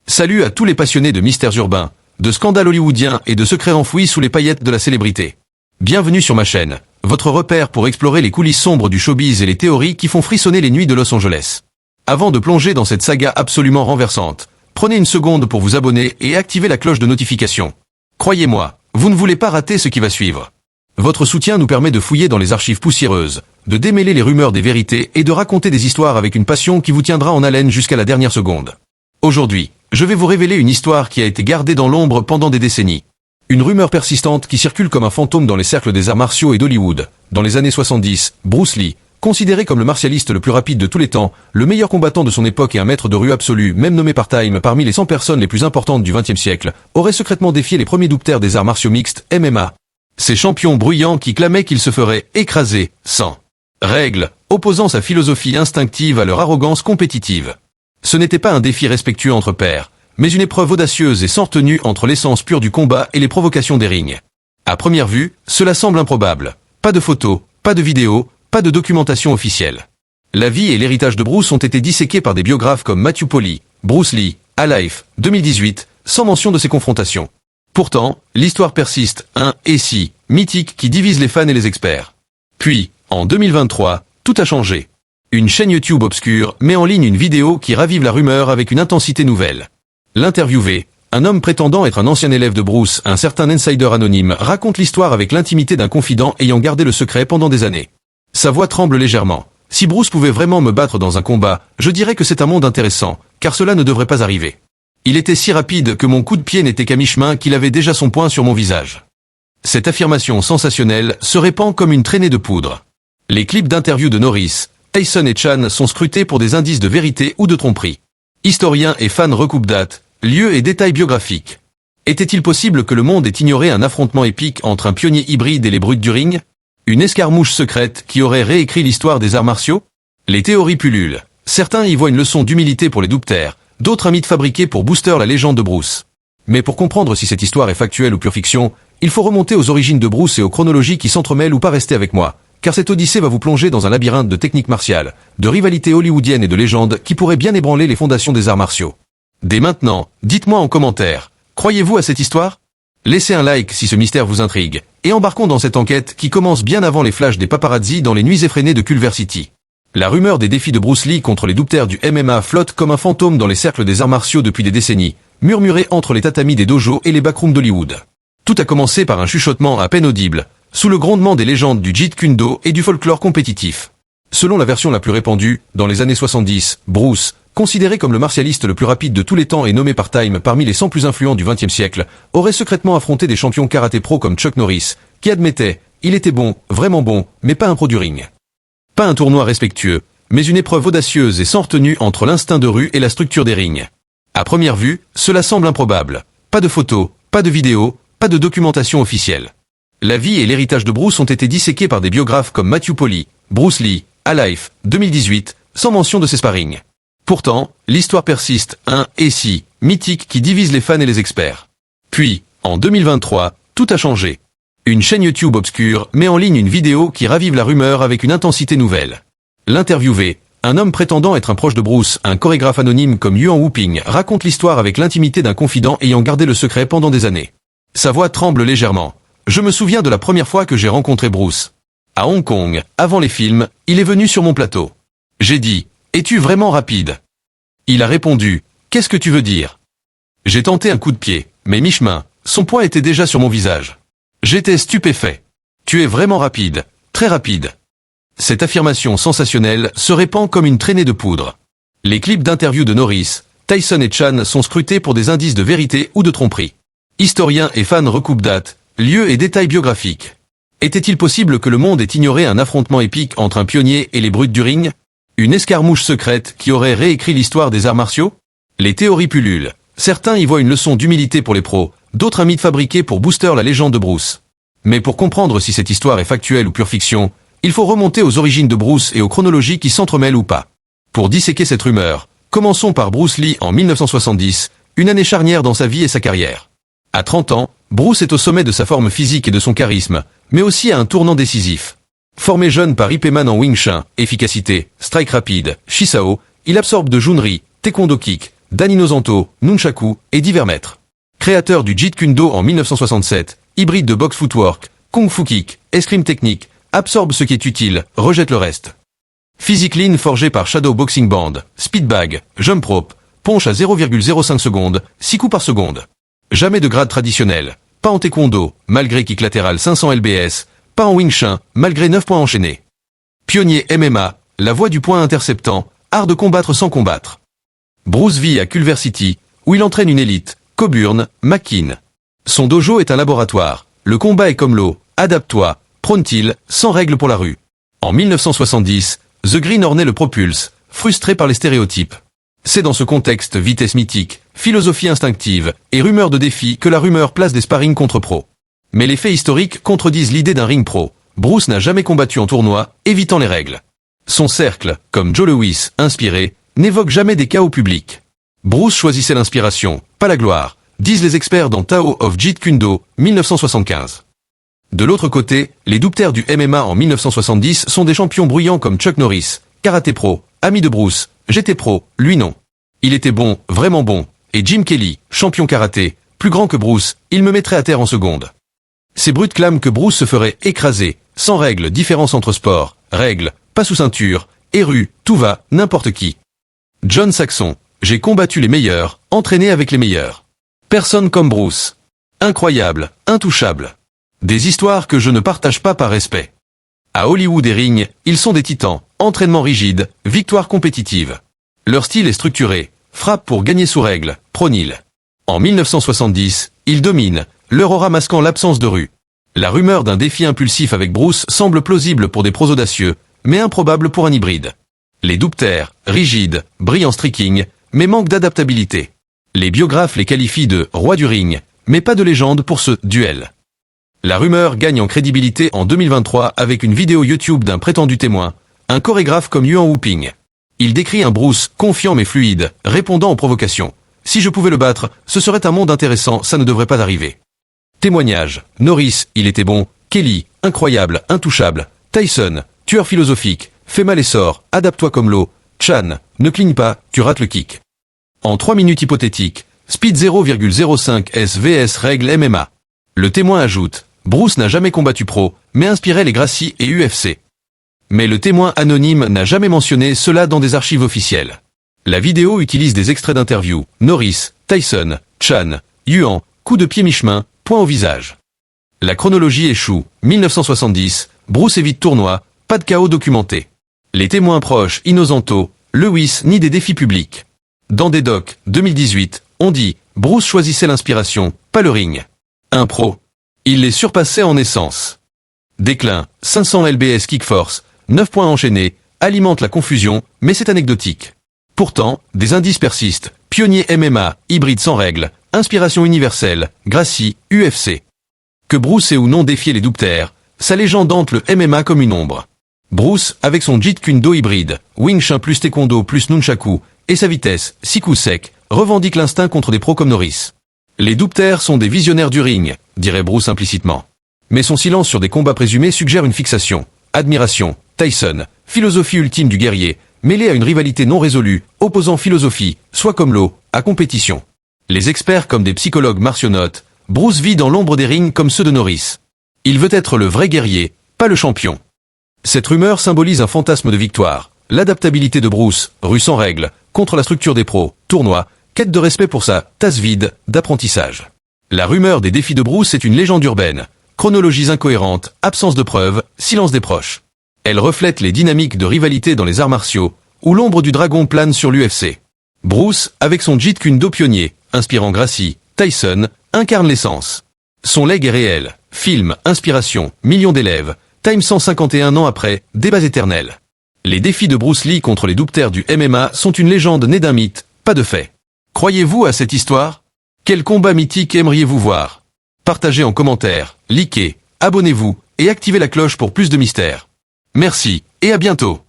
Salut à tous les passionnés de mystères urbains, de scandales hollywoodiens et de secrets enfouis sous les paillettes de la célébrité. Bienvenue sur ma chaîne, votre repère pour explorer les coulisses sombres du showbiz et les théories qui font frissonner les nuits de Los Angeles. Avant de plonger dans cette saga absolument renversante, prenez une seconde pour vous abonner et activer la cloche de notification. Croyez-moi, vous ne voulez pas rater ce qui va suivre. Votre soutien nous permet de fouiller dans les archives poussiéreuses, de démêler les rumeurs des vérités et de raconter des histoires avec une passion qui vous tiendra en haleine jusqu'à la dernière seconde. Aujourd'hui, je vais vous révéler une histoire qui a été gardée dans l'ombre pendant des décennies. Une rumeur persistante qui circule comme un fantôme dans les cercles des arts martiaux et d'Hollywood. Dans les années 70, Bruce Lee, considéré comme le martialiste le plus rapide de tous les temps, le meilleur combattant de son époque et un maître de rue absolu, même nommé par Time parmi les 100 personnes les plus importantes du XXe siècle, aurait secrètement défié les premiers dompteurs des arts martiaux mixtes, MMA. Ces champions bruyants qui clamaient qu'ils se feraient écraser, sans règles, opposant sa philosophie instinctive à leur arrogance compétitive. Ce n'était pas un défi respectueux entre pairs, mais une épreuve audacieuse et sans retenue entre l'essence pure du combat et les provocations des rings. À première vue, cela semble improbable. Pas de photos, pas de vidéos, pas de documentation officielle. La vie et l'héritage de Bruce ont été disséqués par des biographes comme Matthew Polly, Bruce Lee, Alive, 2018, sans mention de ces confrontations. Pourtant, l'histoire persiste, un « et si » mythique qui divise les fans et les experts. Puis, en 2023, tout a changé. Une chaîne YouTube obscure met en ligne une vidéo qui ravive la rumeur avec une intensité nouvelle. L'interviewé, un homme prétendant être un ancien élève de Bruce, un certain insider anonyme, raconte l'histoire avec l'intimité d'un confident ayant gardé le secret pendant des années. Sa voix tremble légèrement. Si Bruce pouvait vraiment me battre dans un combat, je dirais que c'est un monde intéressant, car cela ne devrait pas arriver. Il était si rapide que mon coup de pied n'était qu'à mi-chemin qu'il avait déjà son poing sur mon visage. Cette affirmation sensationnelle se répand comme une traînée de poudre. Les clips d'interviews de Norris, Tyson et Chan sont scrutés pour des indices de vérité ou de tromperie. Historiens et fans recoupent dates, lieux et détails biographiques. Était-il possible que le monde ait ignoré un affrontement épique entre un pionnier hybride et les brutes du ring? Une escarmouche secrète qui aurait réécrit l'histoire des arts martiaux? Les théories pullulent. Certains y voient une leçon d'humilité pour les dompteurs, d'autres un mythe fabriqué pour booster la légende de Bruce. Mais pour comprendre si cette histoire est factuelle ou pure fiction, il faut remonter aux origines de Bruce et aux chronologies qui s'entremêlent ou pas. Rester avec moi, car cette odyssée va vous plonger dans un labyrinthe de techniques martiales, de rivalités hollywoodiennes et de légendes qui pourraient bien ébranler les fondations des arts martiaux. Dès maintenant, dites-moi en commentaire, croyez-vous à cette histoire? Laissez un like si ce mystère vous intrigue, et embarquons dans cette enquête qui commence bien avant les flashs des paparazzi dans les nuits effrénées de Culver City. La rumeur des défis de Bruce Lee contre les dompteurs du MMA flotte comme un fantôme dans les cercles des arts martiaux depuis des décennies, murmuré entre les tatamis des dojos et les backrooms d'Hollywood. Tout a commencé par un chuchotement à peine audible, sous le grondement des légendes du Jeet Kune Do et du folklore compétitif. Selon la version la plus répandue, dans les années 70, Bruce, considéré comme le martialiste le plus rapide de tous les temps et nommé par Time parmi les 100 plus influents du XXe siècle, aurait secrètement affronté des champions karaté pro comme Chuck Norris, qui admettait « il était bon, vraiment bon, mais pas un pro du ring ». Pas un tournoi respectueux, mais une épreuve audacieuse et sans retenue entre l'instinct de rue et la structure des rings. À première vue, cela semble improbable. Pas de photos, pas de vidéos, pas de documentation officielle. La vie et l'héritage de Bruce ont été disséqués par des biographes comme Matthew Polly, Bruce Lee, Alive, 2018, sans mention de ses sparring. Pourtant, l'histoire persiste, un « et si » mythique qui divise les fans et les experts. Puis, en 2023, tout a changé. Une chaîne YouTube obscure met en ligne une vidéo qui ravive la rumeur avec une intensité nouvelle. L'interviewé, un homme prétendant être un proche de Bruce, un chorégraphe anonyme comme Yuan Wuping, raconte l'histoire avec l'intimité d'un confident ayant gardé le secret pendant des années. Sa voix tremble légèrement. Je me souviens de la première fois que j'ai rencontré Bruce. À Hong Kong, avant les films, il est venu sur mon plateau. J'ai dit « Es-tu vraiment rapide ?» Il a répondu « Qu'est-ce que tu veux dire ?» J'ai tenté un coup de pied, mais mi-chemin, son poing était déjà sur mon visage. J'étais stupéfait. Tu es vraiment rapide, très rapide. Cette affirmation sensationnelle se répand comme une traînée de poudre. Les clips d'interviews de Norris, Tyson et Chan sont scrutés pour des indices de vérité ou de tromperie. Historiens et fans recoupent dates, lieux et détails biographiques. Était-il possible que le monde ait ignoré un affrontement épique entre un pionnier et les brutes du ring? Une escarmouche secrète qui aurait réécrit l'histoire des arts martiaux? Les théories pullulent. Certains y voient une leçon d'humilité pour les pros, d'autres un mythe fabriqué pour booster la légende de Bruce. Mais pour comprendre si cette histoire est factuelle ou pure fiction, il faut remonter aux origines de Bruce et aux chronologies qui s'entremêlent ou pas. Pour disséquer cette rumeur, commençons par Bruce Lee en 1970, une année charnière dans sa vie et sa carrière. À 30 ans, Bruce est au sommet de sa forme physique et de son charisme, mais aussi à un tournant décisif. Formé jeune par Ip Man en Wing Chun, efficacité, strike rapide, Shisao, il absorbe de Jun Ri, taekwondo kick, dan Inosanto, nunchaku et divers maîtres. Créateur du Jeet Kune Do en 1967, hybride de box footwork, kung fu kick, escrime technique, absorbe ce qui est utile, rejette le reste. Physique lean forgé par Shadow Boxing Band, speed bag, jump rope, punch à 0,05 secondes, 6 coups par seconde. Jamais de grade traditionnel, pas en taekwondo, malgré kick latéral 500 lbs, pas en Wing Chun, malgré 9 points enchaînés. Pionnier MMA, la voie du point interceptant, art de combattre sans combattre. Bruce vit à Culver City, où il entraîne une élite, Coburn, McKean. Son dojo est un laboratoire, le combat est comme l'eau, adapte-toi, prône-t-il, sans règles pour la rue. En 1970, The Green Hornet le propulse, frustré par les stéréotypes. C'est dans ce contexte vitesse mythique, philosophie instinctive et rumeur de défi que la rumeur place des sparring contre pros. Mais les faits historiques contredisent l'idée d'un ring pro. Bruce n'a jamais combattu en tournoi, évitant les règles. Son cercle, comme Joe Louis, inspiré, n'évoque jamais des chaos publics. Bruce choisissait l'inspiration, pas la gloire, disent les experts dans Tao of Jeet Kune Do, 1975. De l'autre côté, les douptères du MMA en 1970 sont des champions bruyants comme Chuck Norris, karaté pro, ami de Bruce, GT pro, lui non. Il était bon, vraiment bon, et Jim Kelly, champion karaté, plus grand que Bruce, il me mettrait à terre en seconde. Ces brutes clament que Bruce se ferait écraser, sans règles, différence entre sport, règles, pas sous ceinture, et rue, tout va, n'importe qui. John Saxon, j'ai combattu les meilleurs, entraîné avec les meilleurs. Personne comme Bruce. Incroyable, intouchable. Des histoires que je ne partage pas par respect. À Hollywood et ring, ils sont des titans, entraînement rigide, victoire compétitive. Leur style est structuré, frappe pour gagner sous règles, prône-il. En 1970, ils dominent, leur aura masquant l'absence de rue. La rumeur d'un défi impulsif avec Bruce semble plausible pour des pros audacieux, mais improbable pour un hybride. Les douptères, rigides, brillent en streaking, mais manquent d'adaptabilité. Les biographes les qualifient de « roi du ring », mais pas de légende pour ce « duel ». La rumeur gagne en crédibilité en 2023 avec une vidéo YouTube d'un prétendu témoin, un chorégraphe comme Yuan Wuping. Il décrit un Bruce confiant mais fluide, répondant aux provocations. Si je pouvais le battre, ce serait un monde intéressant, ça ne devrait pas arriver. Témoignage. Norris, il était bon. Kelly, incroyable, intouchable. Tyson, tueur philosophique. Fais mal et sort, adapte-toi comme l'eau. Chan, ne cligne pas, tu rates le kick. En 3 minutes hypothétiques, speed 0,05 SVS règle MMA. Le témoin ajoute, Bruce n'a jamais combattu pro, mais inspirait les Gracie et UFC. Mais le témoin anonyme n'a jamais mentionné cela dans des archives officielles. La vidéo utilise des extraits d'interviews, Norris, Tyson, Chan, Yuan, coup de pied mi-chemin, point au visage. La chronologie échoue, 1970, Bruce évite tournoi, pas de chaos documenté. Les témoins proches, Inosanto, Lewis ni des défis publics. Dans des docs, 2018, on dit, Bruce choisissait l'inspiration, pas le ring. Un pro. Il les surpassait en essence. Déclin, 500 lbs kickforce, 9 points enchaînés, alimente la confusion, mais c'est anecdotique. Pourtant, des indices persistent, pionnier MMA, hybride sans règles, inspiration universelle, Gracie, UFC. Que Bruce ait ou non défié les douptères, sa légende hante le MMA comme une ombre. Bruce, avec son Jeet Kune Do hybride, Wing Chun plus taekwondo plus nunchaku, et sa vitesse, 6 coups secs, revendique l'instinct contre des pros comme Norris. Les douptères sont des visionnaires du ring, dirait Bruce implicitement. Mais son silence sur des combats présumés suggère une fixation, admiration, Tyson, philosophie ultime du guerrier, mêlée à une rivalité non résolue, opposant philosophie, soit comme l'eau, à compétition. Les experts comme des psychologues martiaux notent, Bruce vit dans l'ombre des rings comme ceux de Norris. Il veut être le vrai guerrier, pas le champion. Cette rumeur symbolise un fantasme de victoire, l'adaptabilité de Bruce, rue sans règles, contre la structure des pros, tournoi, quête de respect pour sa tasse vide d'apprentissage. La rumeur des défis de Bruce est une légende urbaine, chronologies incohérentes, absence de preuves, silence des proches. Elle reflète les dynamiques de rivalité dans les arts martiaux, où l'ombre du dragon plane sur l'UFC. Bruce, avec son Jeet Kune Do pionnier, inspirant Gracie, Tyson, incarne l'essence. Son legs est réel, film, inspiration, millions d'élèves, time 151 ans après, débat éternel. Les défis de Bruce Lee contre les douptères du MMA sont une légende née d'un mythe, pas de fait. Croyez-vous à cette histoire? Quel combat mythique aimeriez-vous voir? Partagez en commentaire, likez, abonnez-vous et activez la cloche pour plus de mystères. Merci, et à bientôt.